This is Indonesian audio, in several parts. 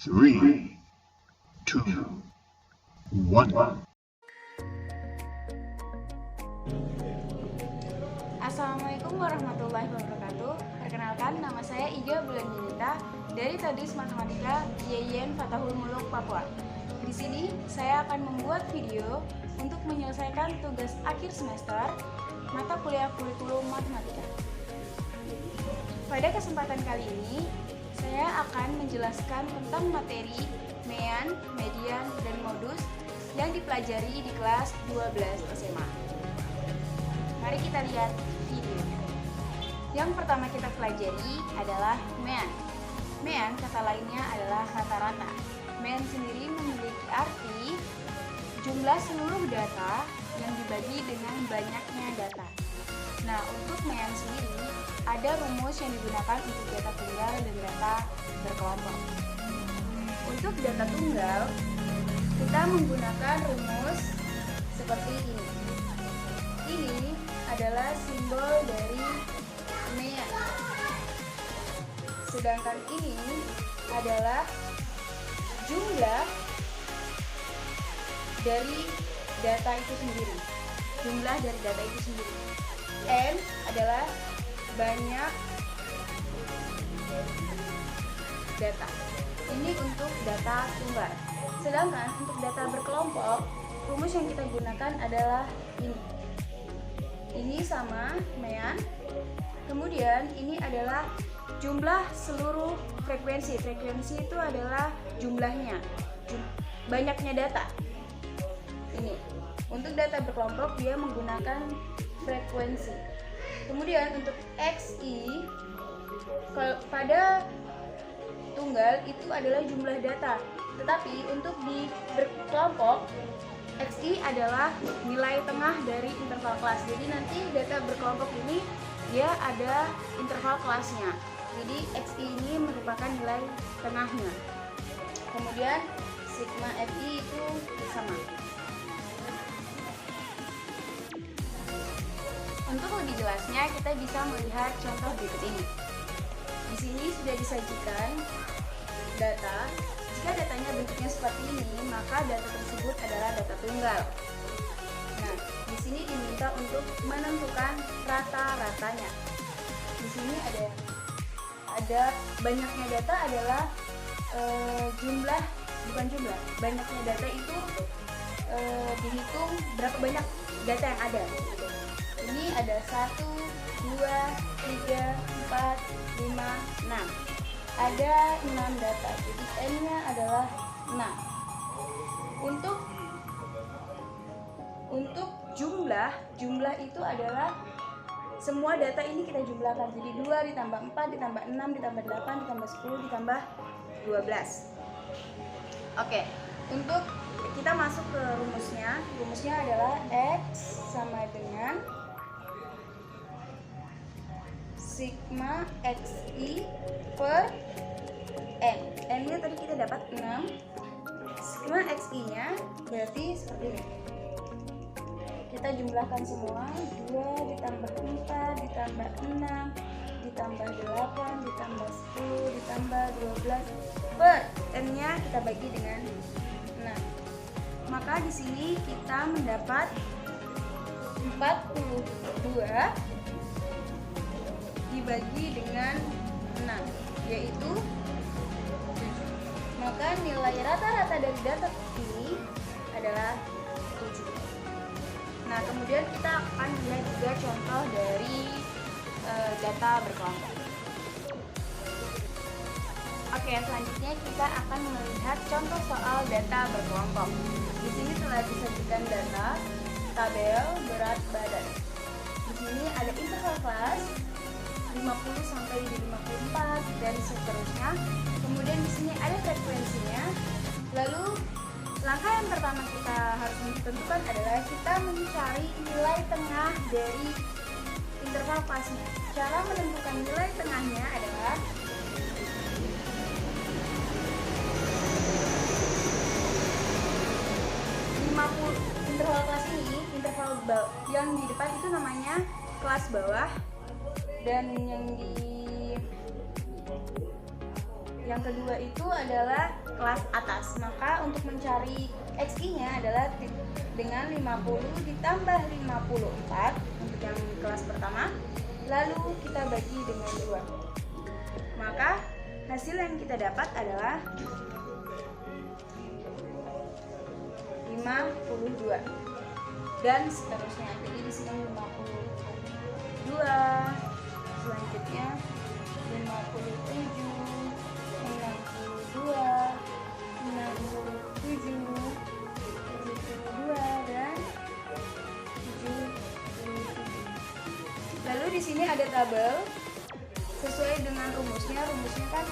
3, 2, 1. Assalamualaikum warahmatullahi wabarakatuh. Perkenalkan, nama saya Iga Bulan Yunita dari Tadris Matematika YIN Fatahul Muluk, Papua. Di sini saya akan membuat video untuk menyelesaikan tugas akhir semester mata kuliah kurikulum matematika. Pada kesempatan kali ini, saya akan menjelaskan tentang materi mean, median, dan modus yang dipelajari di kelas 12 SMA. Mari kita lihat videonya. Yang pertama kita pelajari adalah mean. Mean kata lainnya adalah rata-rata. Mean sendiri memiliki arti jumlah seluruh data yang dibagi dengan banyaknya data. Nah, untuk mean sendiri ada rumus yang digunakan untuk data tunggal dan data berkelompok. Untuk data tunggal, kita menggunakan rumus seperti ini. Ini adalah simbol dari mean. Sedangkan ini adalah jumlah dari data itu sendiri. Jumlah dari data itu sendiri. N adalah banyak data. Ini untuk data tunggal. Sedangkan untuk data berkelompok, rumus yang kita gunakan adalah ini. Ini sama mean. Kemudian ini adalah jumlah seluruh frekuensi. Frekuensi itu adalah jumlahnya, banyaknya data. Ini untuk data berkelompok dia menggunakan frekuensi. Kemudian untuk XI pada tunggal itu adalah jumlah data. Tetapi untuk di berkelompok, XI adalah nilai tengah dari interval kelas. Jadi nanti data berkelompok ini dia ada interval kelasnya. Jadi XI ini merupakan nilai tengahnya. Kemudian sigma FI itu sama. Untuk lebih jelasnya kita bisa melihat contoh berikut ini. Di sini sudah disajikan data. Jika datanya bentuknya seperti ini, maka data tersebut adalah data tunggal. Nah, di sini diminta untuk menentukan rata-ratanya. Di sini ada banyaknya data adalah banyaknya data itu dihitung berapa banyak data yang ada. Ini ada 1, 2, 3, 4, 5, 6. Ada 6 data, jadi N-nya adalah 6. Untuk jumlah itu adalah semua data ini kita jumlahkan. Jadi 2 ditambah 4 ditambah 6 ditambah 8 ditambah 10 ditambah 12. Oke, untuk kita masuk ke rumusnya. Rumusnya adalah X sama dengan sigma XI per N. N-nya tadi kita dapat 6. Sigma XI-nya berarti seperti ini. Kita jumlahkan semua. 2 ditambah 4 ditambah 6 ditambah 8 ditambah 10 ditambah 12 per N-nya kita bagi dengan 6. Maka di sini kita mendapat 42 dibagi dengan 6, yaitu 7. Maka nilai rata-rata dari data ini adalah 7. Nah, kemudian kita akan melihat juga contoh dari data berkelompok. Oke, selanjutnya kita akan melihat contoh soal data berkelompok. Di sini telah disajikan data, tabel, berat badan. Di sini ada interval kelas 50 sampai 54 dan seterusnya. Kemudian di sini ada frekuensinya. Lalu langkah yang pertama kita harus tentukan adalah kita mencari nilai tengah dari interval kelasnya. Cara menentukan nilai tengahnya adalah interval kelas ini, interval yang di depan itu namanya kelas bawah, dan yang kedua itu adalah kelas atas. Maka untuk mencari XI-nya adalah dengan 50 ditambah 54 untuk yang kelas pertama, lalu kita bagi dengan 2. Maka hasil yang kita dapat adalah 52 dan seterusnya. Jadi di sini 52, selanjutnya 57, 62, 67, 72 dan 77. Lalu di sini ada tabel sesuai dengan rumusnya. Rumusnya kan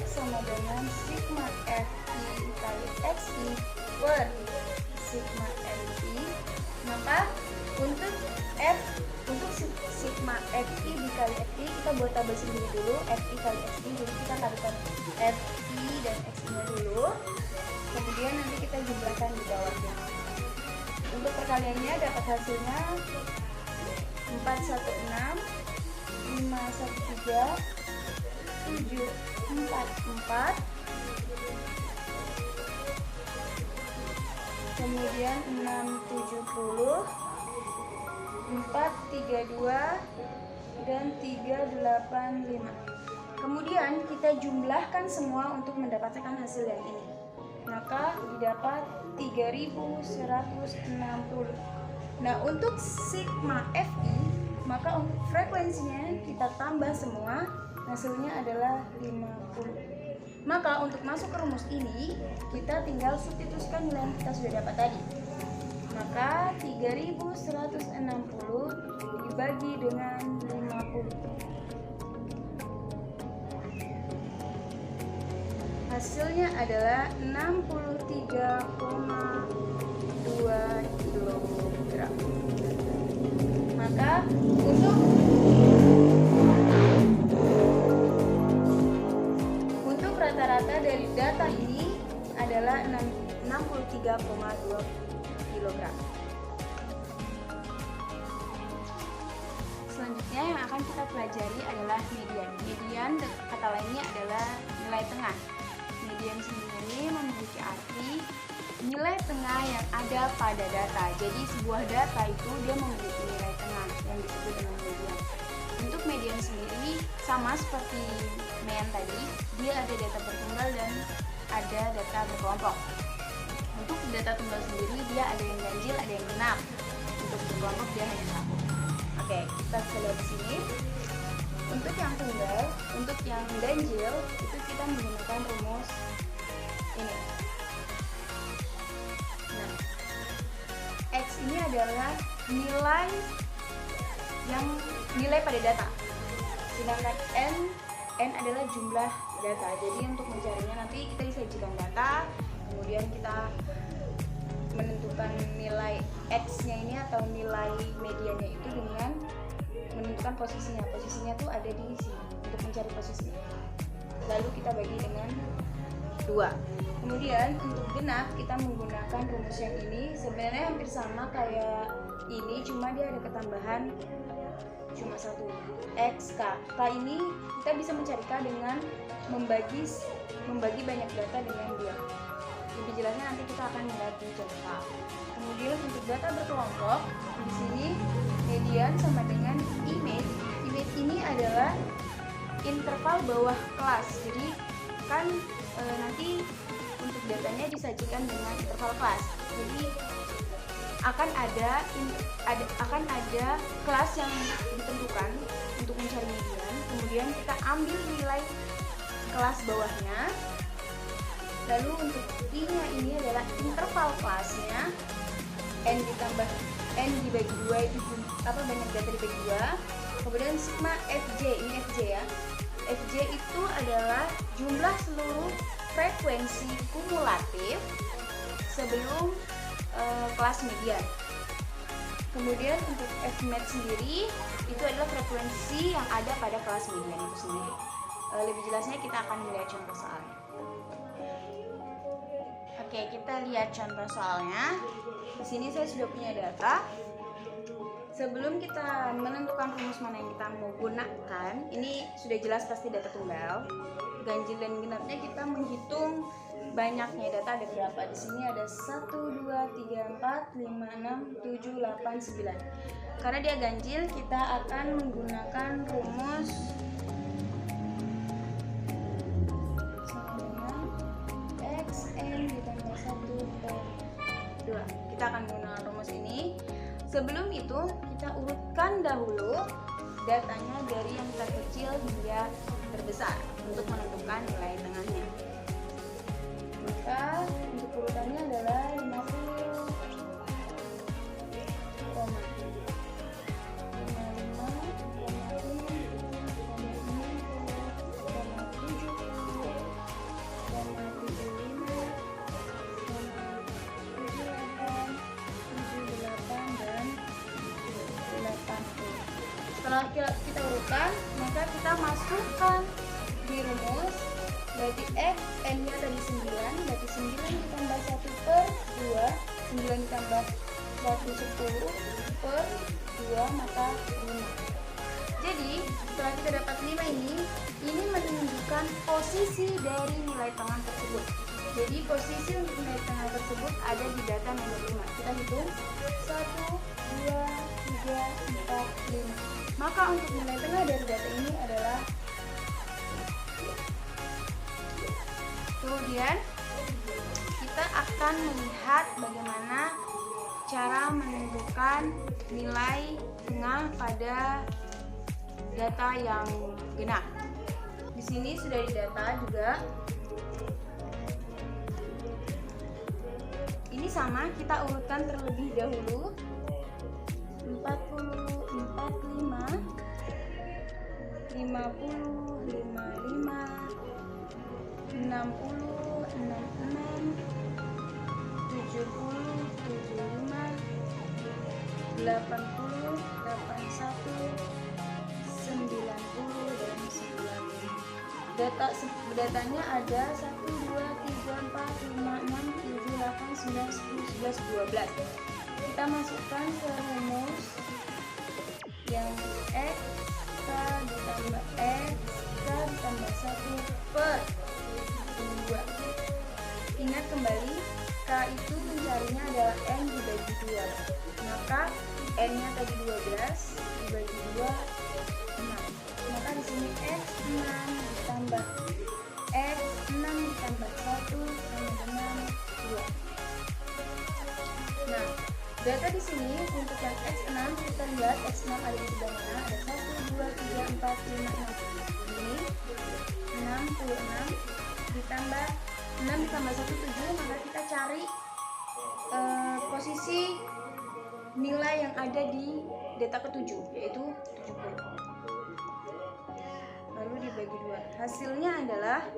X sama dengan sigma FI kali XI per sigma FI. Maka untuk sigma FI dikali FI kita buat tabel sendiri dulu, FI kali XI. Jadi kita taruhkan FI dan XI nya dulu, kemudian nanti kita jumlahkan di bawahnya. Untuk perkaliannya dapat hasilnya 416, 513, 744, kemudian 670, 432 dan 385. Kemudian kita jumlahkan semua untuk mendapatkan hasil yang ini. Maka didapat 3160. Nah, untuk sigma FI, maka untuk frekuensinya kita tambah semua, hasilnya adalah 50. Maka untuk masuk ke rumus ini, kita tinggal substitusikan nilai yang kita sudah dapat tadi. Maka 3160 dibagi dengan 50. Hasilnya adalah 63,2 kg. Maka untuk rata-rata dari data ini adalah 63,2 kg. Selanjutnya yang akan kita pelajari adalah median. Median kata lainnya adalah nilai tengah. Median sendiri memiliki arti nilai tengah yang ada pada data. Jadi sebuah data itu dia memiliki nilai tengah yang disebut dengan median. Untuk median sendiri sama seperti mean tadi, dia ada data bertunggal dan ada data berkelompok. Untuk data tunggal sendiri dia ada yang ganjil, ada yang genap. Untuk berkelompok dia hanya satu. Oke, kita bisa lihat di sini. Untuk yang tunggal, untuk yang ganjil itu kita menggunakan rumus ini. Nah, X ini adalah nilai pada data. Sedangkan N adalah jumlah data. Jadi untuk mencarinya nanti kita disajikan data, kemudian kita menentukan nilai X-nya ini atau nilai mediannya itu dengan menentukan posisinya. Posisinya tuh ada di sini untuk mencari posisinya. Lalu kita bagi dengan 2. Kemudian untuk genap kita menggunakan rumus yang ini. Sebenarnya hampir sama kayak ini, cuma dia ada ketambahan cuma 1, X, K. K ini kita bisa mencari K dengan membagi banyak data dengan 2. Lebih jelasnya nanti kita akan melihat di contoh. Kemudian untuk data berkelompok, di sini median sama dengan image. Image ini adalah interval bawah kelas. Jadi kan nanti untuk datanya disajikan dengan interval kelas. Jadi akan ada kelas yang ditentukan untuk mencari median. Kemudian kita ambil nilai kelas bawahnya. Lalu untuk I-nya ini adalah interval kelasnya, N ditambah N dibagi 2 itu banyak data dibagi 2. Kemudian sigma Fj, ini Fj ya. Fj itu adalah jumlah seluruh frekuensi kumulatif sebelum kelas median. Kemudian untuk Fmat sendiri itu adalah frekuensi yang ada pada kelas median itu sendiri. Lebih jelasnya kita akan melihat contoh soalnya. Oke, kita lihat contoh soalnya. Di sini saya sudah punya data. Sebelum kita menentukan rumus mana yang kita mau gunakan, ini sudah jelas pasti data tunggal. Ganjil dan genapnya kita menghitung banyaknya data ada berapa. Di sini ada 1, 2, 3, 4, 5, 6, 7, 8, 9. Karena dia ganjil, kita akan menggunakan rumus xn ditambah 1/2. Kita akan menggunakan rumus ini. Sebelum itu, kita urutkan dahulu datanya dari yang terkecil hingga terbesar untuk menentukan nilai tengahnya. Maka untuk urutannya adalah 50,75, Setelah kita urutkan, maka kita masukkan di rumus. Berarti x, n-nya tadi 9, berarti 9 ditambah 1/2, 9 ditambah 1/10/2, maka 5. Jadi, setelah kita dapat 5 ini menunjukkan posisi dari nilai tengah tersebut. Jadi, posisi untuk nilai tengah tersebut ada di data nomor 5. Kita hitung 1, 2, 3, 4, 5. Maka untuk nilai tengah dari data ini adalah, kemudian kita akan melihat bagaimana cara menentukan nilai tengah pada data yang genap. Di sini sudah didata juga. Ini sama, kita urutkan terlebih dahulu. 40, 45, 50, 55, 60, 66, 70, 75, 80, 81, 90, dan 90. Datanya ada 1, 2, 3, 4, 5, 6, 7, 8, 9, 10, 11, 12. Kita masukkan ke rumus yang x ditambah x ditambah 1/2. Ingat kembali, k itu mencarinya adalah n dibagi 2. Maka n-nya tadi 12 dibagi 2, 6. Maka di sini x6 ditambah x6 ditambah 1 sama dengan 2. Nah, data di sini untuk yang x6, kita lihat x6 ada di sebelah mana? Ada 1, 2, 3, 4, 5, 6. Ini 66 ditambah 6 ditambah 1, 7. Maka kita cari posisi nilai yang ada di data ke-7, yaitu 70. Lalu dibagi 2. Hasilnya adalah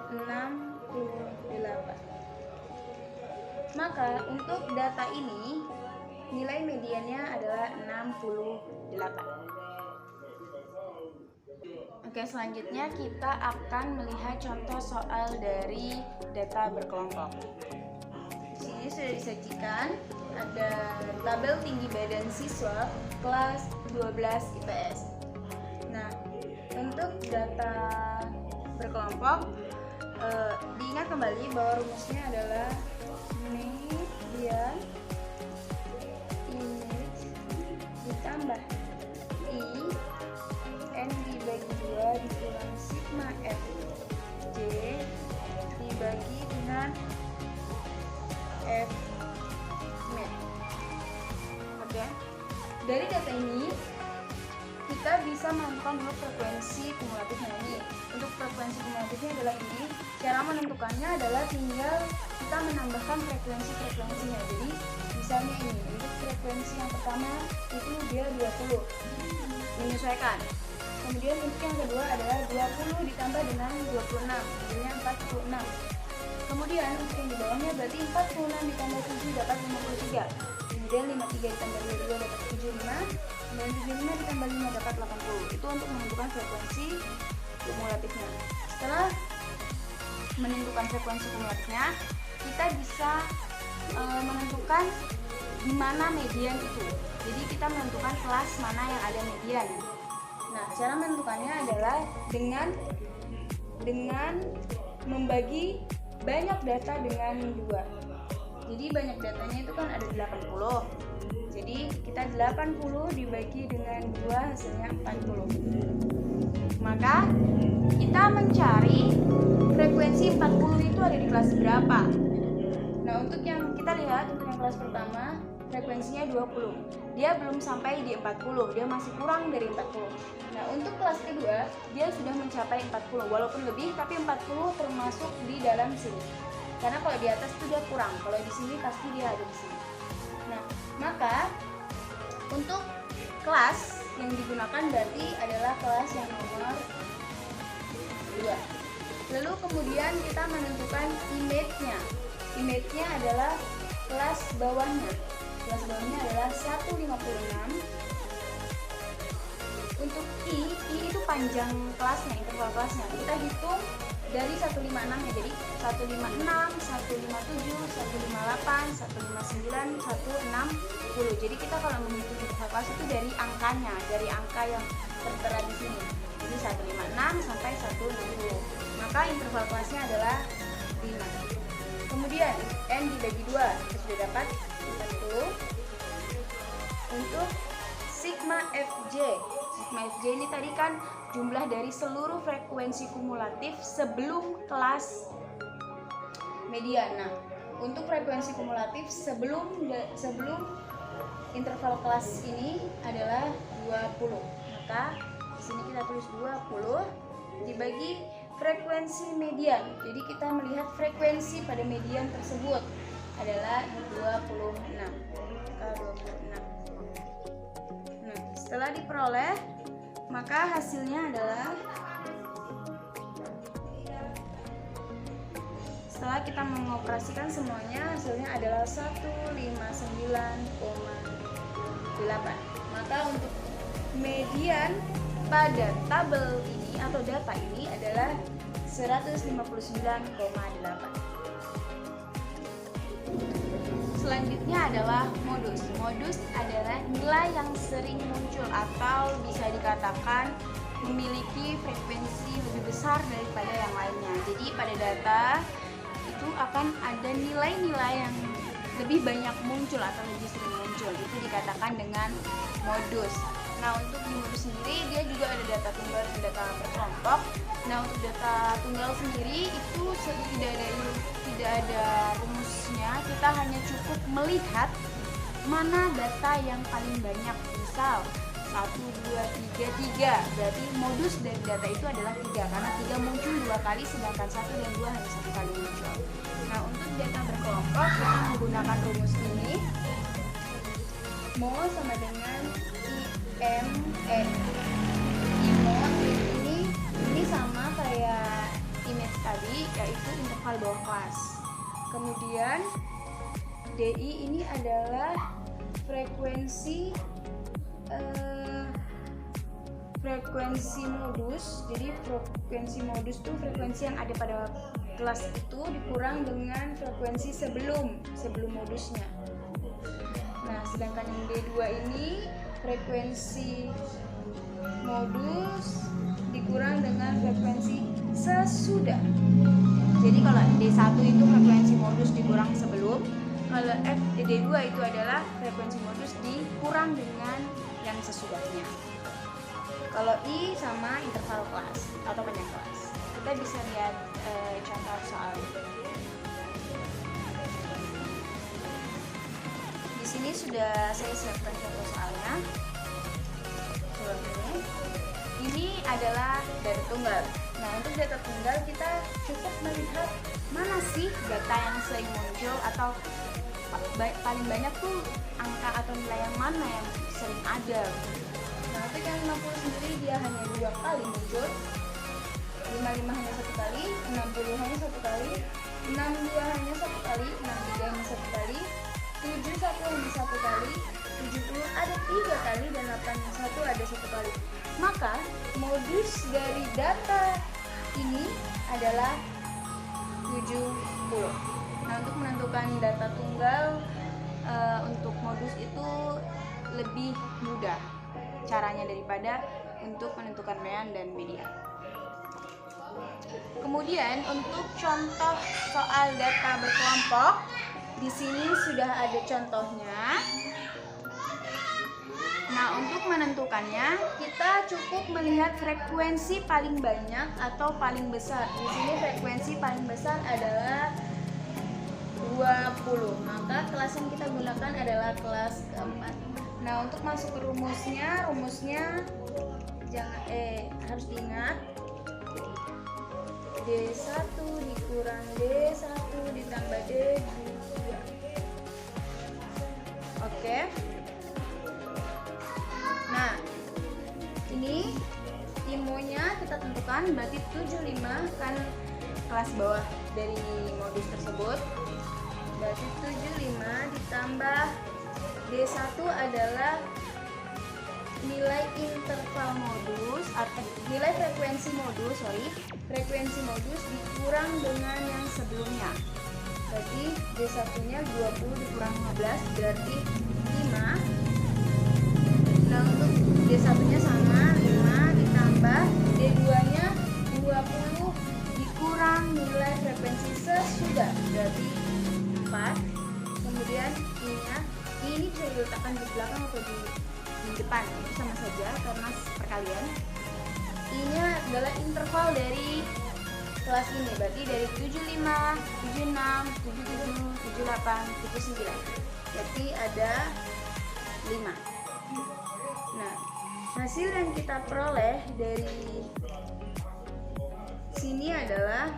68. Maka untuk data ini nilai mediannya adalah 68. Oke, selanjutnya kita akan melihat contoh soal dari data berkelompok. Di sini sudah disajikan ada tabel tinggi badan siswa kelas 12 IPS. Nah, untuk data berkelompok diingat kembali bahwa rumusnya adalah median image ditambah I n dibagi 2 dikurang sigma f j dibagi dengan f med. Oke, dari data ini kita bisa menentukan dulu frekuensi kumulatifnya ini. Untuk frekuensi kumulatifnya adalah ini. Cara menentukannya adalah tinggal kita menambahkan frekuensinya. Jadi misalnya ini, untuk frekuensi yang pertama itu dia 20, menyesuaikan. Kemudian untuk yang kedua adalah 20 ditambah dengan 26, jadinya 46. Kemudian untuk yang di bawahnya berarti 46 ditambah 7 dapat 53. Kemudian 53 ditambah 22 dapat 75. Dan 75 ditambah 5 dapat 80. Itu untuk menentukan frekuensi kumulatifnya. Setelah menentukan frekuensi kumulatifnya, kita bisa menentukan di mana median itu. Jadi kita menentukan kelas mana yang ada median. Nah, cara menentukannya adalah dengan membagi banyak data dengan 2. Jadi banyak datanya itu kan ada 80. Jadi kita 80 dibagi dengan 2 hasilnya 40. Maka kita mencari frekuensi 40 itu ada di kelas berapa. Nah, untuk yang kita lihat untuk yang kelas pertama frekuensinya 20. Dia belum sampai di 40, dia masih kurang dari 40. Nah, untuk kelas kedua dia sudah mencapai 40, walaupun lebih tapi 40 termasuk di dalam sini. Karena kalau di atas itu dia kurang, kalau di sini pasti dia ada di sini. Nah, maka untuk kelas yang digunakan berarti adalah kelas yang nomor 2. Lalu kemudian kita menentukan image-nya. Image-nya adalah kelas bawahnya. Kelas bawahnya adalah 156. Untuk I itu panjang kelasnya, interval kelasnya. Kita hitung dari 156 ya. Jadi 156, 157, 158, 159, 160. Jadi kita kalau menghitung interval kelas itu dari angkanya, dari angka yang tertera di sini. Jadi 156 sampai 160. Maka interval kelasnya adalah 5. Kemudian N dibagi 2 kita sudah dapat 40. Untuk sigma Fj, sigma Fj ini tadi kan jumlah dari seluruh frekuensi kumulatif sebelum kelas median. Nah, untuk frekuensi kumulatif sebelum interval kelas ini adalah 20. Maka di sini kita tulis 20 dibagi frekuensi median. Jadi kita melihat frekuensi pada median tersebut adalah 26. Maka 26. Nah, setelah diperoleh, maka hasilnya adalah, setelah kita mengoperasikan semuanya, hasilnya adalah 159,8. Maka untuk median pada tabel ini atau data ini adalah 159,8. Selanjutnya adalah modus. Modus adalah nilai yang sering muncul atau bisa dikatakan memiliki frekuensi lebih besar daripada yang lainnya. Jadi pada data itu akan ada nilai-nilai yang lebih banyak muncul atau lebih sering muncul. Itu dikatakan dengan modus. Nah, untuk di modus sendiri dia juga ada data tunggal dan data berkelompok. Nah, untuk data tunggal sendiri itu tidak ada rumusnya. Kita hanya cukup melihat mana data yang paling banyak. Misal 1, 2, 3. Berarti modus dari data itu adalah 3 karena 3 muncul 2 kali sedangkan 1 dan 2 hanya 1 kali muncul. Nah, untuk data berkelompok kita menggunakan rumus ini. Mo sama dengan IMO ini sama kayak image tadi, yaitu interval bawah kelas. Kemudian DI ini adalah frekuensi modus. Jadi frekuensi modus itu frekuensi yang ada pada kelas itu dikurang dengan frekuensi sebelum modusnya. Nah, sedangkan yang D2 ini frekuensi modus dikurang dengan frekuensi sesudah. Jadi kalau D1 itu frekuensi modus dikurang sebelum, kalau D2 itu adalah frekuensi modus dikurang dengan yang sesudahnya. Kalau I sama interval kelas atau panjang kelas. Kita bisa lihat contoh soal. Di sini sudah saya siapkan contoh soalnya. Ini adalah data tunggal. Nah, untuk data tunggal kita cukup melihat mana sih data yang sering muncul atau paling banyak tuh angka atau nilai yang mana yang sering ada. Nah, untuk yang 50 sendiri dia hanya 2 kali muncul, 55 hanya 1 kali, 60 hanya 1 kali, 62 hanya 1 kali, 63 hanya 1 kali, 71 hanya 1 kali, 70 ada 3 kali, dan 81 ada 1 kali. Maka modus dari data ini adalah 70. Nah, untuk menentukan data tunggal untuk modus itu lebih mudah caranya daripada untuk menentukan mean dan median. Kemudian untuk contoh soal data berkelompok, di sini sudah ada contohnya. Nah, untuk menentukannya, kita cukup melihat frekuensi paling banyak atau paling besar. Di sini frekuensi paling besar adalah 20. Maka kelas yang kita gunakan adalah kelas keempat. Nah, untuk masuk ke rumusnya harus diingat D1 dikurang D1 ditambah D2. Oke. Nah, ini IMO-nya kita tentukan, berarti 75 kan kelas bawah dari modus tersebut. Berarti 75 ditambah D1 adalah nilai interval modus atau nilai frekuensi modus dikurang dengan yang sebelumnya. Berarti D1-nya 20 dikurang 15 berarti 5. Nah, untuk D1-nya sama 5 ditambah D2-nya 20 dikurang nilai frekuensi sesudah berarti 4. Kemudian ini bisa diletakkan di belakang atau di depan, itu sama saja karena perkalian. Ini adalah interval dari kelas ini, berarti dari 75, 76, 77, 78, 79. Berarti ada 5. Nah, hasil yang kita peroleh dari sini adalah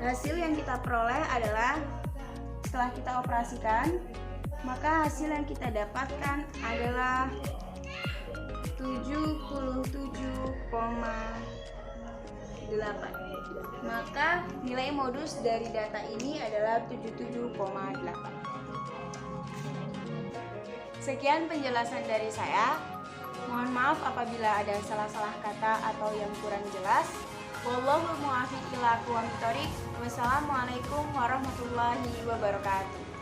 hasil yang kita peroleh adalah setelah kita operasikan, maka hasil yang kita dapatkan adalah 77,8. Maka nilai modus dari data ini adalah 77,8. Sekian penjelasan dari saya. Mohon maaf apabila ada salah-salah kata atau yang kurang jelas. Wallahul muwaffiq ila aqwamit thoriq. Wassalamualaikum warahmatullahi wabarakatuh.